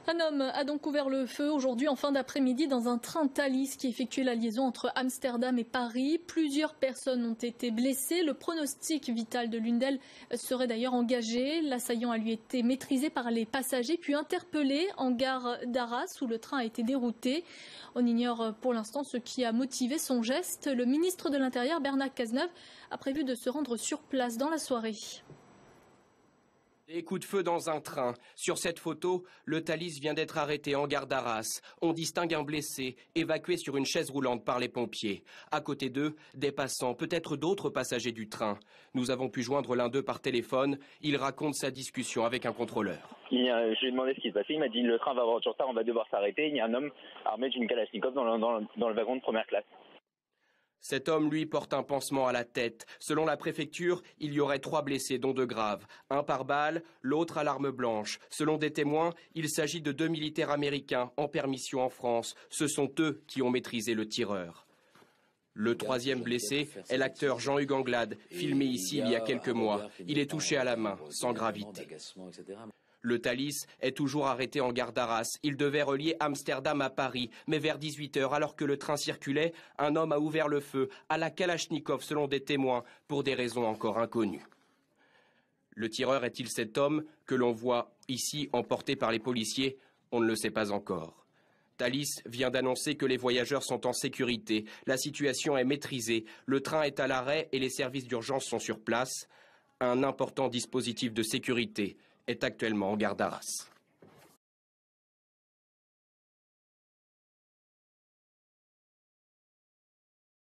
Un homme a donc ouvert le feu aujourd'hui en fin d'après-midi dans un train Thalys qui effectuait la liaison entre Amsterdam et Paris. Plusieurs personnes ont été blessées. Le pronostic vital de l'une d'elles serait d'ailleurs engagé. L'assaillant a lui été maîtrisé par les passagers puis interpellé en gare d'Arras où le train a été dérouté. On ignore pour l'instant ce qui a motivé son geste. Le ministre de l'Intérieur, Bernard Cazeneuve, a prévu de se rendre sur place dans la soirée. Des coups de feu dans un train. Sur cette photo, le Thalys vient d'être arrêté en gare d'Arras. On distingue un blessé, évacué sur une chaise roulante par les pompiers. À côté d'eux, des passants, peut-être d'autres passagers du train. Nous avons pu joindre l'un d'eux par téléphone. Il raconte sa discussion avec un contrôleur. Je lui ai demandé ce qui se passait. Il m'a dit le train va avoir du retard, on va devoir s'arrêter. Il y a un homme armé d'une Kalachnikov dans le wagon de première classe. Cet homme, lui, porte un pansement à la tête. Selon la préfecture, il y aurait 3 blessés, dont 2 graves. Un par balle, l'autre à l'arme blanche. Selon des témoins, il s'agit de 2 militaires américains en permission en France. Ce sont eux qui ont maîtrisé le tireur. Le 3e blessé est l'acteur Jean-Hugues Anglade, filmé ici il y a quelques mois. Il est touché à la main, sans gravité. Le Thalys est toujours arrêté en gare d'Arras. Il devait relier Amsterdam à Paris. Mais vers 18h, alors que le train circulait, un homme a ouvert le feu à la Kalachnikov selon des témoins, pour des raisons encore inconnues. Le tireur est-il cet homme que l'on voit ici emporté par les policiers? On ne le sait pas encore. Thalys vient d'annoncer que les voyageurs sont en sécurité. La situation est maîtrisée. Le train est à l'arrêt et les services d'urgence sont sur place. Un important dispositif de sécurité est actuellement en gare d'Arras.